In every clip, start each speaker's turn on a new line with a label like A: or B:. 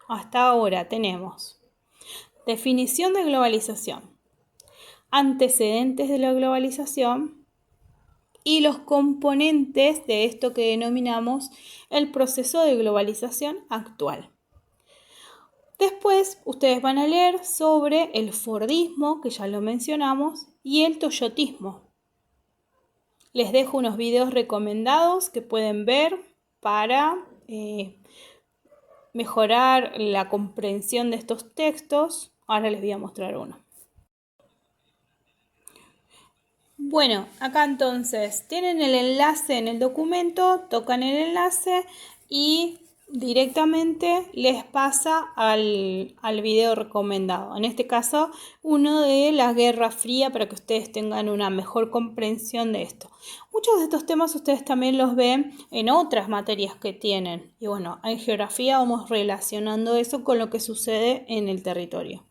A: Hasta ahora tenemos definición de globalización, antecedentes de la globalización y los componentes de esto que denominamos el proceso de globalización actual. Después ustedes van a leer sobre el fordismo, que ya lo mencionamos, y el toyotismo. Les dejo unos videos recomendados que pueden ver para mejorar la comprensión de estos textos. Ahora les voy a mostrar uno. Bueno, acá entonces tienen el enlace en el documento, tocan el enlace y directamente les pasa al video recomendado. En este caso, uno de la Guerra Fría, para que ustedes tengan una mejor comprensión de esto. Muchos de estos temas ustedes también los ven en otras materias que tienen. Y bueno, en geografía vamos relacionando eso con lo que sucede en el territorio.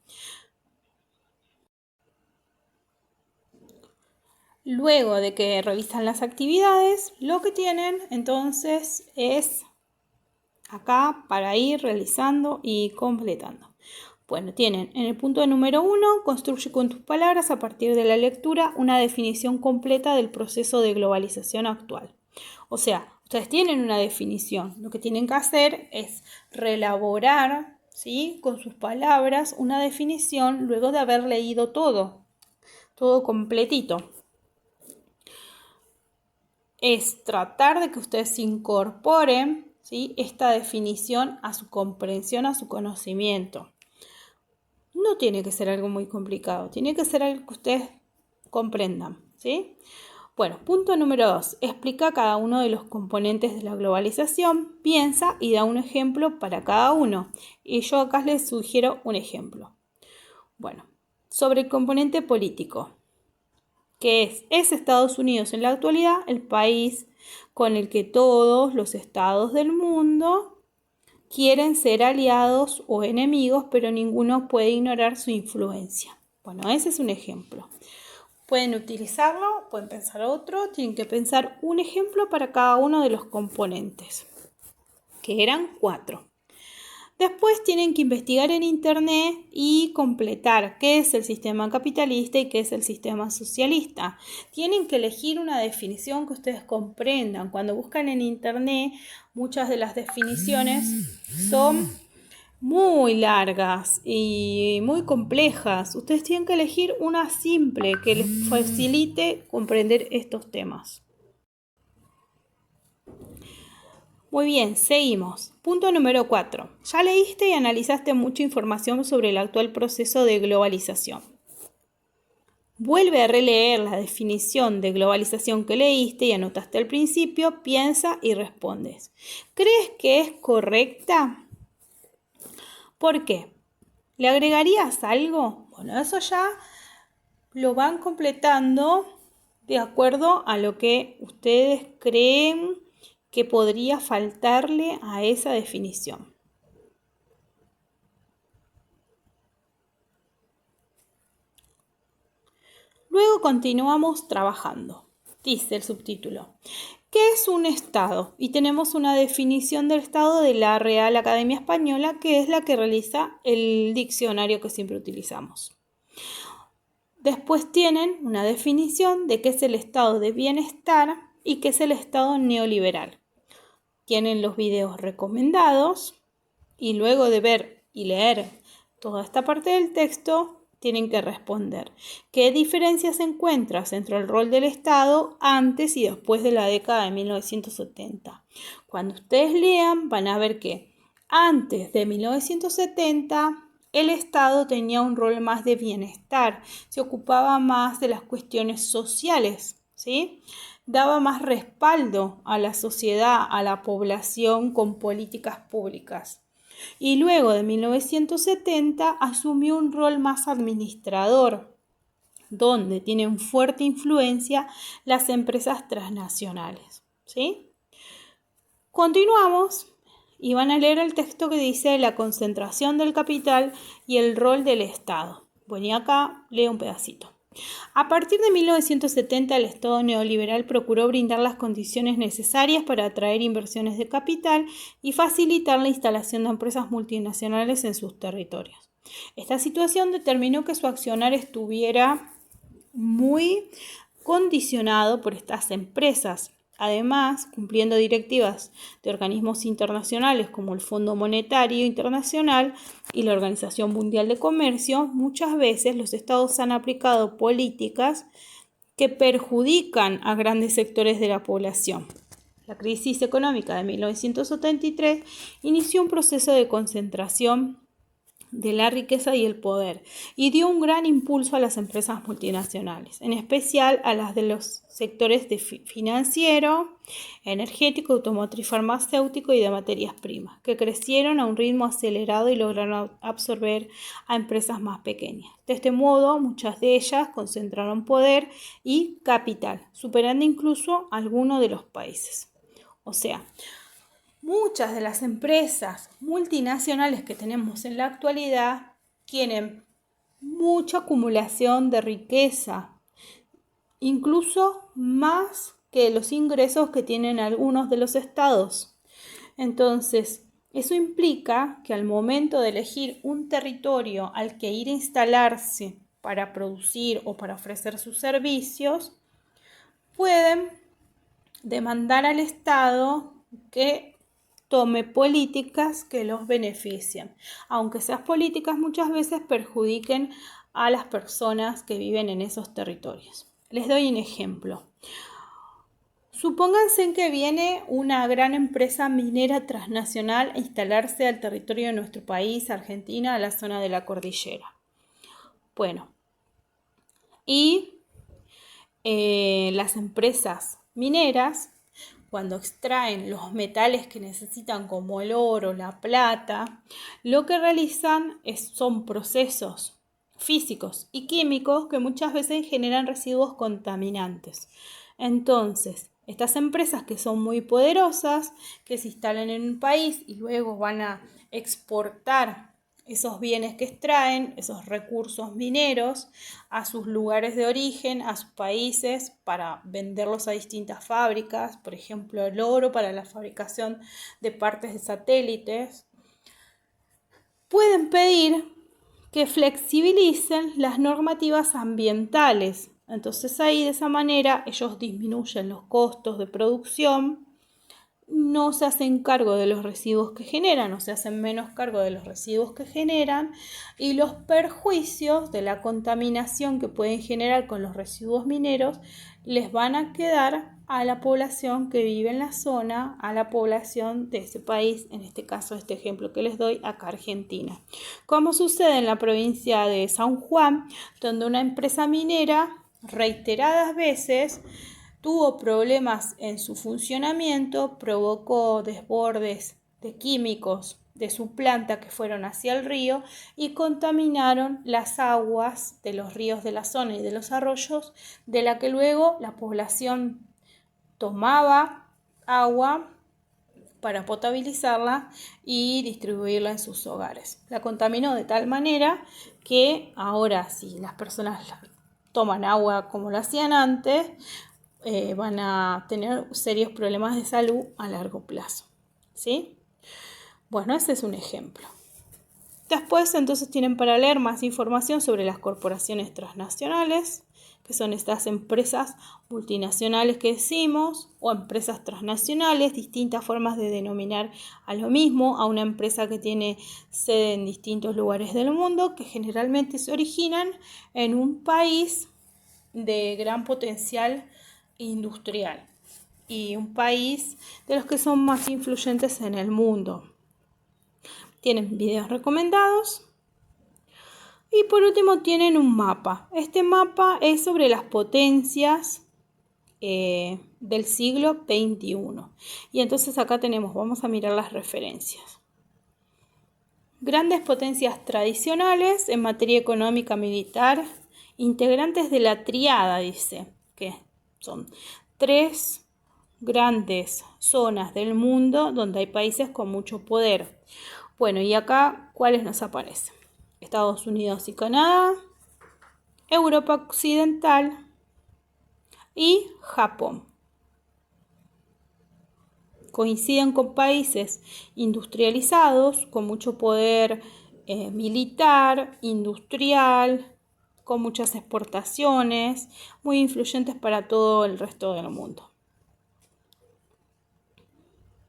A: Luego de que revisan las actividades, lo que tienen entonces es acá para ir realizando y completando. Bueno, tienen en el punto número 1, construye con tus palabras a partir de la lectura una definición completa del proceso de globalización actual. O sea, ustedes tienen una definición, lo que tienen que hacer es reelaborar, ¿sí?, con sus palabras una definición luego de haber leído todo completito. Es tratar de que ustedes incorporen, ¿sí?, esta definición a su comprensión, a su conocimiento. No tiene que ser algo muy complicado, tiene que ser algo que ustedes comprendan, ¿sí? Bueno, punto número 2. Explica cada uno de los componentes de la globalización, piensa y da un ejemplo para cada uno. Y yo acá les sugiero un ejemplo. Bueno, sobre el componente político, que es Estados Unidos en la actualidad el país con el que todos los estados del mundo quieren ser aliados o enemigos, pero ninguno puede ignorar su influencia. Bueno, ese es un ejemplo. Pueden utilizarlo, pueden pensar otro, tienen que pensar un ejemplo para cada uno de los componentes, que eran 4. Después tienen que investigar en internet y completar qué es el sistema capitalista y qué es el sistema socialista. Tienen que elegir una definición que ustedes comprendan. Cuando buscan en internet, muchas de las definiciones son muy largas y muy complejas. Ustedes tienen que elegir una simple que les facilite comprender estos temas. Muy bien, seguimos. Punto número 4. Ya leíste y analizaste mucha información sobre el actual proceso de globalización. Vuelve a releer la definición de globalización que leíste y anotaste al principio, piensa y respondes. ¿Crees que es correcta? ¿Por qué? ¿Le agregarías algo? Bueno, eso ya lo van completando de acuerdo a lo que ustedes creen que podría faltarle a esa definición. Luego continuamos trabajando. Dice el subtítulo: ¿qué es un Estado? Y tenemos una definición del Estado de la Real Academia Española, que es la que realiza el diccionario que siempre utilizamos. Después tienen una definición de qué es el estado de bienestar y qué es el estado neoliberal. Tienen los videos recomendados y luego de ver y leer toda esta parte del texto, tienen que responder qué diferencias encuentras entre el rol del Estado antes y después de la década de 1970. Cuando ustedes lean, van a ver que antes de 1970 el Estado tenía un rol más de bienestar, se ocupaba más de las cuestiones sociales, ¿sí? Daba más respaldo a la sociedad, a la población con políticas públicas. Y luego de 1970 asumió un rol más administrador, donde tienen fuerte influencia las empresas transnacionales, ¿sí? Continuamos y van a leer el texto que dice la concentración del capital y el rol del Estado. Bueno, y acá leo un pedacito. A partir de 1970, el Estado neoliberal procuró brindar las condiciones necesarias para atraer inversiones de capital y facilitar la instalación de empresas multinacionales en sus territorios. Esta situación determinó que su accionar estuviera muy condicionado por estas empresas. Además, cumpliendo directivas de organismos internacionales como el Fondo Monetario Internacional y la Organización Mundial de Comercio, muchas veces los estados han aplicado políticas que perjudican a grandes sectores de la población. La crisis económica de 1973 inició un proceso de concentración de la riqueza y el poder y dio un gran impulso a las empresas multinacionales, en especial a las de los sectores de financiero, energético, automotriz, farmacéutico y de materias primas, que crecieron a un ritmo acelerado y lograron absorber a empresas más pequeñas. De este modo, muchas de ellas concentraron poder y capital, superando incluso a algunos de los países. O sea, muchas de las empresas multinacionales que tenemos en la actualidad tienen mucha acumulación de riqueza, incluso más que los ingresos que tienen algunos de los estados. Entonces, eso implica que al momento de elegir un territorio al que ir a instalarse para producir o para ofrecer sus servicios, pueden demandar al Estado que tome políticas que los beneficien, aunque esas políticas muchas veces perjudiquen a las personas que viven en esos territorios. Les doy un ejemplo. Supónganse que viene una gran empresa minera transnacional a instalarse al territorio de nuestro país, Argentina, a la zona de la cordillera. Bueno, y las empresas mineras, cuando extraen los metales que necesitan como el oro, la plata, lo que realizan son procesos físicos y químicos que muchas veces generan residuos contaminantes. Entonces, estas empresas que son muy poderosas, que se instalan en un país y luego van a exportar esos bienes que extraen, esos recursos mineros, a sus lugares de origen, a sus países, para venderlos a distintas fábricas, por ejemplo, el oro para la fabricación de partes de satélites. Pueden pedir que flexibilicen las normativas ambientales. Entonces ahí de esa manera ellos disminuyen los costos de producción, no se hacen cargo de los residuos que generan, o se hacen menos cargo de los residuos que generan, y los perjuicios de la contaminación que pueden generar con los residuos mineros les van a quedar a la población que vive en la zona, a la población de ese país, en este caso este ejemplo que les doy acá, Argentina. Como sucede en la provincia de San Juan, donde una empresa minera reiteradas veces tuvo problemas en su funcionamiento, provocó desbordes de químicos de su planta que fueron hacia el río y contaminaron las aguas de los ríos de la zona y de los arroyos, de la que luego la población tomaba agua para potabilizarla y distribuirla en sus hogares. La contaminó de tal manera que ahora, si las personas toman agua como lo hacían antes, van a tener serios problemas de salud a largo plazo, ¿sí? Bueno, ese es un ejemplo. Después, entonces, tienen para leer más información sobre las corporaciones transnacionales, que son estas empresas multinacionales que decimos, o empresas transnacionales, distintas formas de denominar a lo mismo, a una empresa que tiene sede en distintos lugares del mundo, que generalmente se originan en un país de gran potencial industrial y un país de los que son más influyentes en el mundo. Tienen videos recomendados y por último tienen un mapa. Este mapa es sobre las potencias del siglo XXI. Y entonces acá tenemos, vamos a mirar las referencias. Grandes potencias tradicionales en materia económica militar, integrantes de la triada, dice, que son 3 grandes zonas del mundo donde hay países con mucho poder. Bueno, y acá, ¿cuáles nos aparecen? Estados Unidos y Canadá, Europa Occidental y Japón. Coinciden con países industrializados, con mucho poder militar, industrial, con muchas exportaciones, muy influyentes para todo el resto del mundo.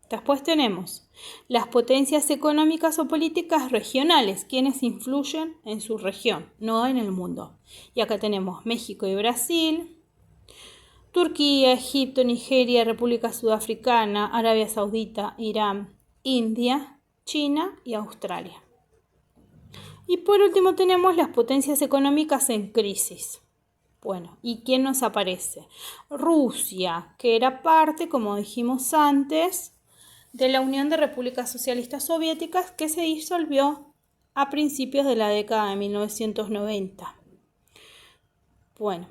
A: Después tenemos las potencias económicas o políticas regionales, quienes influyen en su región, no en el mundo. Y acá tenemos México y Brasil, Turquía, Egipto, Nigeria, República Sudafricana, Arabia Saudita, Irán, India, China y Australia. Y por último tenemos las potencias económicas en crisis. Bueno, ¿y quién nos aparece? Rusia, que era parte, como dijimos antes, de la Unión de Repúblicas Socialistas Soviéticas, que se disolvió a principios de la década de 1990. Bueno,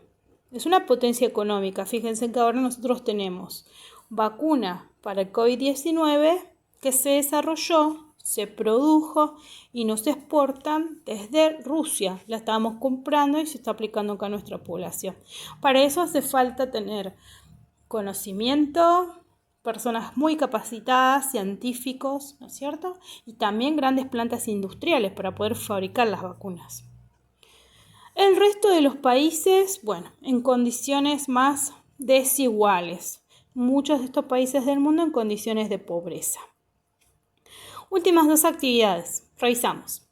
A: es una potencia económica. Fíjense que ahora nosotros tenemos vacuna para el COVID-19 que se desarrolló, se produjo y nos exportan desde Rusia. La estamos comprando y se está aplicando acá a nuestra población. Para eso hace falta tener conocimiento, personas muy capacitadas, científicos, ¿no es cierto? Y también grandes plantas industriales para poder fabricar las vacunas. El resto de los países, bueno, en condiciones más desiguales. Muchos de estos países del mundo en condiciones de pobreza. Últimas dos actividades. Revisamos.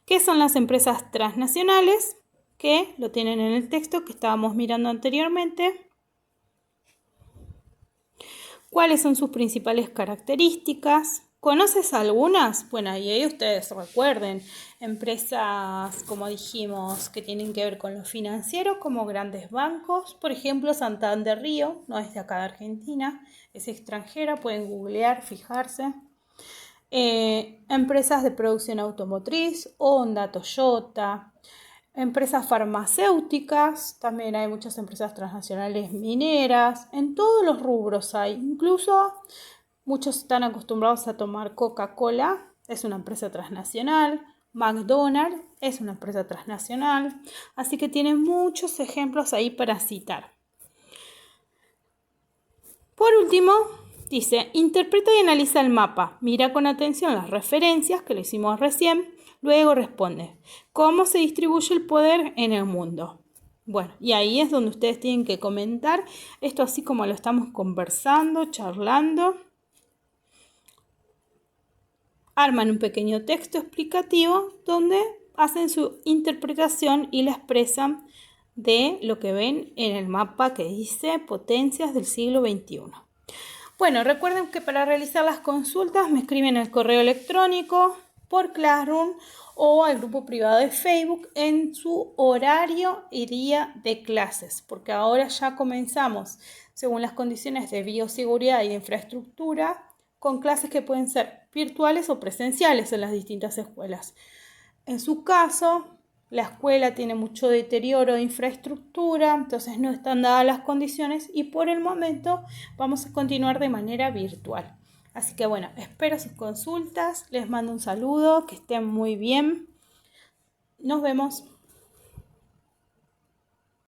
A: ¿Qué son las empresas transnacionales? Que lo tienen en el texto que estábamos mirando anteriormente. ¿Cuáles son sus principales características? ¿Conoces algunas? Bueno, y ahí ustedes recuerden, empresas, como dijimos, que tienen que ver con lo financiero, como grandes bancos. Por ejemplo, Santander Río, no es de acá de Argentina, es extranjera, pueden googlear, fijarse. Empresas de producción automotriz, Honda, Toyota. Empresas farmacéuticas, también hay muchas empresas transnacionales mineras, en todos los rubros hay, incluso muchos están acostumbrados a tomar Coca-Cola, es una empresa transnacional, McDonald's es una empresa transnacional, así que tienen muchos ejemplos ahí para citar. Por último, dice, interpreta y analiza el mapa, mira con atención las referencias que lo hicimos recién. Luego responde, ¿cómo se distribuye el poder en el mundo? Bueno, y ahí es donde ustedes tienen que comentar esto así como lo estamos conversando, charlando. Arman un pequeño texto explicativo donde hacen su interpretación y la expresan de lo que ven en el mapa que dice potencias del siglo XXI. Bueno, recuerden que para realizar las consultas me escriben al correo electrónico, por Classroom o al grupo privado de Facebook en su horario y día de clases, porque ahora ya comenzamos, según las condiciones de bioseguridad y de infraestructura, con clases que pueden ser virtuales o presenciales en las distintas escuelas. En su caso, la escuela tiene mucho deterioro de infraestructura, entonces no están dadas las condiciones y por el momento vamos a continuar de manera virtual. Así que bueno, espero sus consultas, les mando un saludo, que estén muy bien. Nos vemos.